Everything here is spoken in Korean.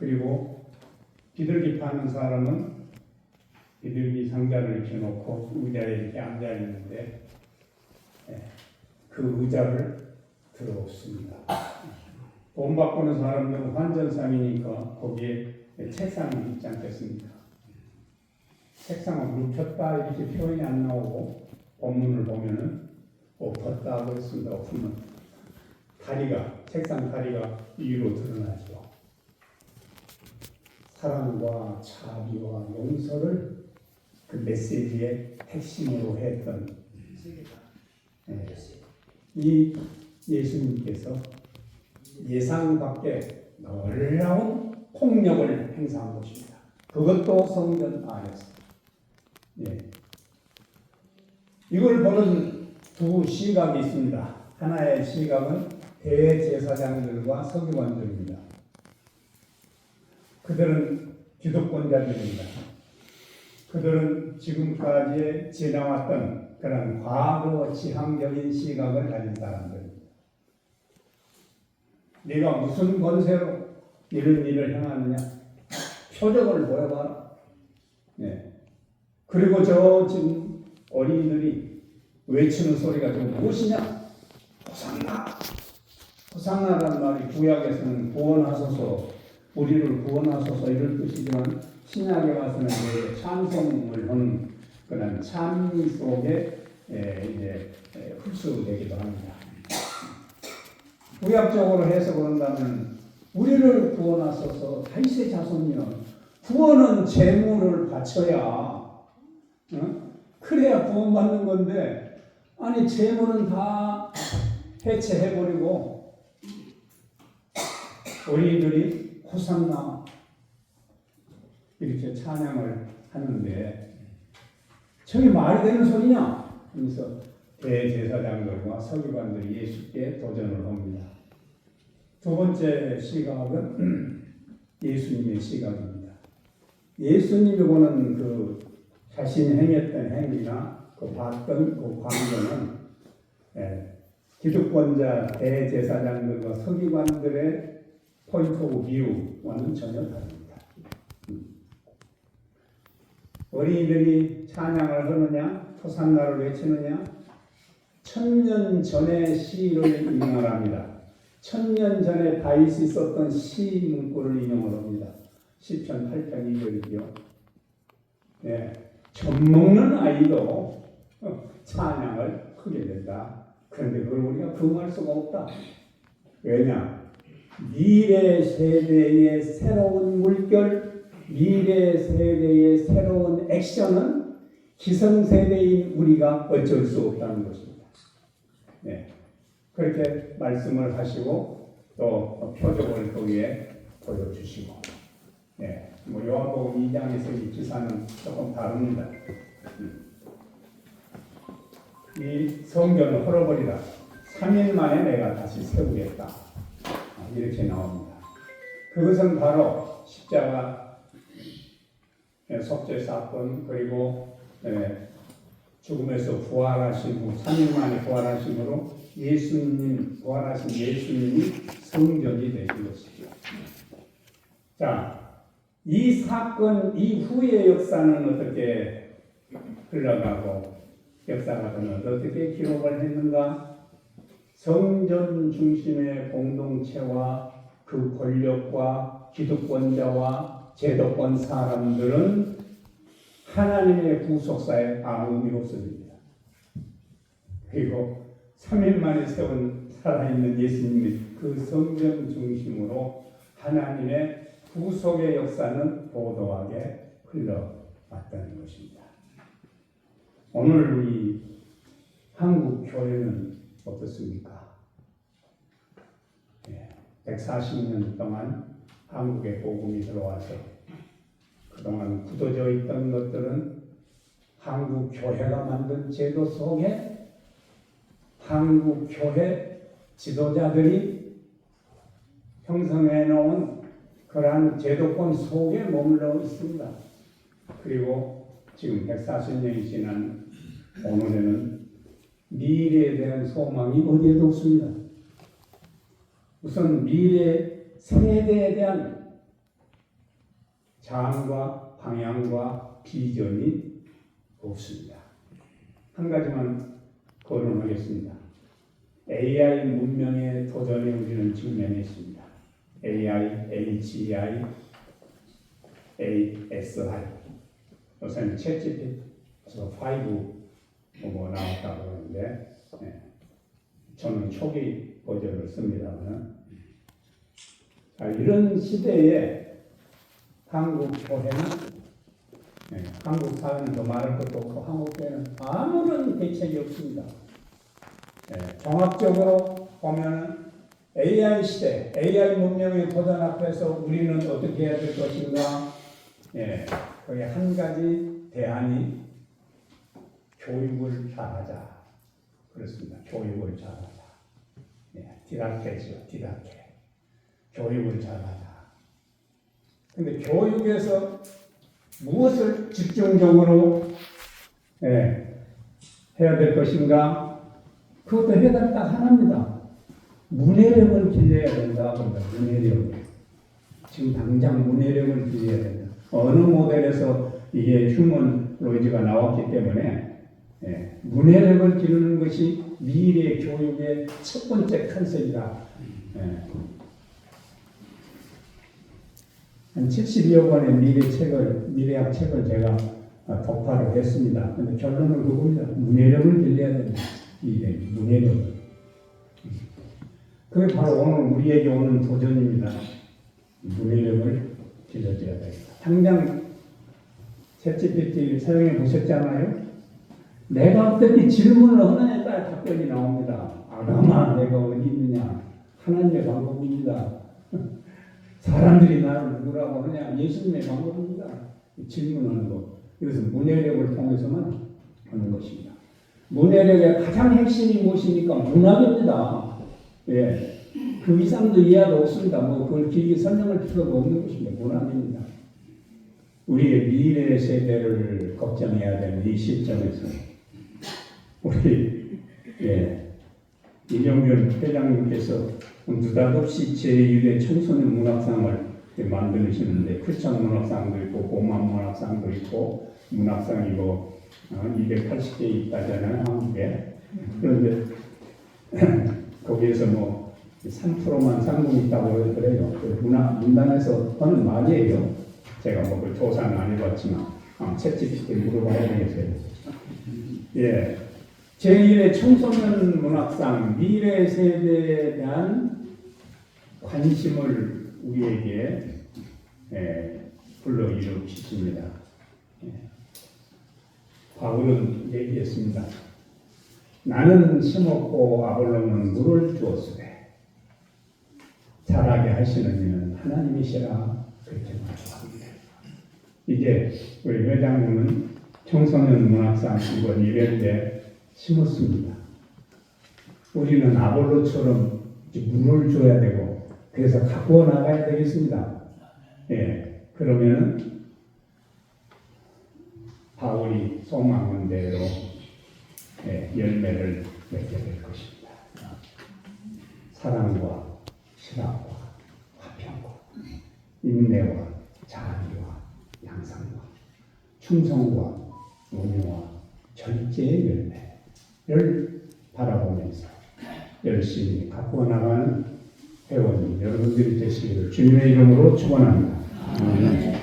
그리고 비둘기 파는 사람은 비둘기 상자를 이렇게 놓고 의자에 이렇게 앉아 있는데 그 의자를 들어옵습니다. 돈 바꾸는 사람들은 환전상이니까 거기에 책상이 있지 않겠습니까? 책상을 눕혔다 이렇게 표현이 안 나오고 본문을 보면은 엎었다 하고 있습니다. 엎으면 다리가, 책상 다리가 위로 드러나죠. 사랑과 자비와 용서를 그 메시지의 핵심으로 했던 이 예수님께서 예상 밖에 놀라운 폭력을 행사한 것입니다. 그것도 성전 안에서. 이걸 보는 두 시각이 있습니다. 하나의 시각은 대제사장들과 서기관들입니다. 그들은 기득권자들입니다. 그들은 지금까지 지나왔던 그런 과거 지향적인 시각을 가진 사람들입니다. 네가 무슨 권세로 이런 일을 행하느냐? 표적을 보여봐라. 그리고 저 지금 어린이들이 외치는 소리가 지금 무엇이냐? 호산나! 호산나라는 말이 구약에서는 구원하소서, 우리를 구원하소서 이런 뜻이지만 신약에 와서는 찬송을 하는 그런 찬미 속에 이제 흡수되기도 합니다. 구약적으로 해석을 한다면 우리를 구원하소서 다윗의 자손이여, 구원은 재물을 바쳐야 그래야 구원받는 건데, 아니 재물은 다 해체해버리고 어린이들이 호산나 이렇게 찬양을 하는데 저게 말이 되는 소리냐? 그래서 대제사장들과 서기관들이 예수께 도전을 합니다. 두 번째 시각은 예수님의 시각입니다. 예수님이 보는 그 자신이 행했던 행위나 그 봤던 그 광경은 기득권자 대제사장들과 서기관들의 포인트 오브 뷰와는 전혀 다릅니다. 어린이들이 찬양을 하느냐, 호산나를 외치느냐, 1000년 전의 시를 인용을 합니다. 1000년 전에 다윗이 썼던 시 문구를 인용을 합니다. 시편 8편 2절이죠. 젖먹는 아이도 찬양을 하게 된다. 그런데 그걸 우리가 금할 수가 없다. 왜냐? 미래 세대의 새로운 물결, 미래 세대의 새로운 액션은 기성세대인 우리가 어쩔 수 없다는 것입니다. 그렇게 말씀을 하시고 또 표적을 거기에 보여주시고, 요한복음 2장에서 이 기사는 조금 다릅니다. 이 성전을 헐어버리라. 3일 만에 내가 다시 세우겠다. 이렇게 나옵니다. 그것은 바로 십자가 속죄 사건, 그리고 죽음에서 부활하신 후 3일 만에 부활하심으로 예수님, 부활하신 예수님이 성전이 되신 것이죠. 자, 이 사건 이후의 역사는 어떻게 흘러가고 역사가는 어떻게 기록을 했는가? 성전 중심의 공동체와 그 권력과 기득권자와 제도권 사람들은 하나님의 구속사에 아무 의미 없습니다. 그리고 3일 만에 세운 살아있는 예수님이 그 성전 중심으로 하나님의 구속의 역사는 도도하게 흘러왔다는 것입니다. 오늘 우리 한국 교회는 어떻습니까? 140년 동안 한국에 복음이 들어와서 그동안 굳어져 있던 것들은 한국 교회가 만든 제도 속에 한국 교회 지도자들이 형성해 놓은 그러한 제도권 속에 머물러 있습니다. 그리고 지금 140년이 지난 오늘에는 미래에 대한 소망이 어디에도 없습니다. 우선 미래 세대에 대한 자안과 방향과 비전이 없습니다. 한 가지만 거론하겠습니다. AI 문명의 도전에 우리는 직면했습니다. AI, HEI, ASI. 요새는 챗GPT 5 나왔다고 하는데, 저는 초기 버전을 씁니다만, 이런 시대에 한국 교회는, 한국 사회는 더 말할 것도 없고 한국 교회는 아무런 대책이 없습니다. 종합적으로 보면 AI 시대, AI 문명의 도전 앞에서 우리는 어떻게 해야 될 것인가? 거기에 한 가지 대안이 교육을 잘하자. 그렇습니다. 교육을 잘하자. 디다케죠, 디다케. 교육을 잘하자. 근데 교육에서 무엇을 집중적으로 해야 될 것인가? 그것도 해답 딱 하나입니다. 문해력을 길러야 된다. 문해력. 지금 당장 문해력을 길러야 된다. 어느 모델에서 이게 휴먼 로이즈가 나왔기 때문에 문해력을 기르는 것이 미래 교육의 첫 번째 컨셉이다. 한 70여 권의 미래학 책을 제가 독파를 했습니다. 근데 결론은 그겁니다. 문해력을 길러야 된다. 문해력을. 그게 바로 오늘 우리에게 오는 도전입니다. 문해력을 길러줘야 된다. 당장 챗GPT 사용해 보셨잖아요. 내가 어떻게 질문을 하느냐에 따라 답변이 나옵니다. 아가마 내가 어디 있느냐. 하나님의 방법입니다. 사람들이 나를 누구라고 하느냐. 예수님의 방법입니다. 질문하는 것. 이것은 문해력을 통해서만 하는 것입니다. 문해력의 가장 핵심이 무엇입니까? 문학입니다. 그 이상도 이해가 없습니다. 그걸 길게 설명할 필요가 없는 것입니다. 문학입니다. 우리의 미래 세대를 걱정해야 되는 이 시점에서 우리 이정균 회장님께서 느닷없이 제1회 청소년 문학상을 만드시는데 크리스천 문학상도 있고 고만 문학상도 있고 문학상이 280개 있다잖아요, 한국에. 그런데 거기에서 3%만 상금이 있다고 그래요. 문단에서 하는 말이에요. 제가 그 조사는 안 해봤지만 챗GPT 물어봐야 되겠어요. 제1회 청소년 문학상 미래 세대에 대한 관심을 우리에게 불러일으키십니다. 바울은 얘기했습니다. 나는 심었고 아볼로는 물을 주었으되 자라게 하시는 이는 하나님이시라 그렇게 말합니다. 이제 우리 회장님은 청소년 문학상 이번 1회 때 심었습니다. 우리는 아볼로처럼 물을 줘야 되고 그래서 갖고 나가야 되겠습니다. 그러면은 바울이 소망한 대로 열매를 맺게 될 것입니다. 사랑과 실학과 화평과 인내와 자비와 양상과 충성과 온유와 절제의 열매를 바라보면서 열심히 갖고 나가는 회원님 여러분들이 되시기를 주님의 이름으로 축원합니다. 아멘.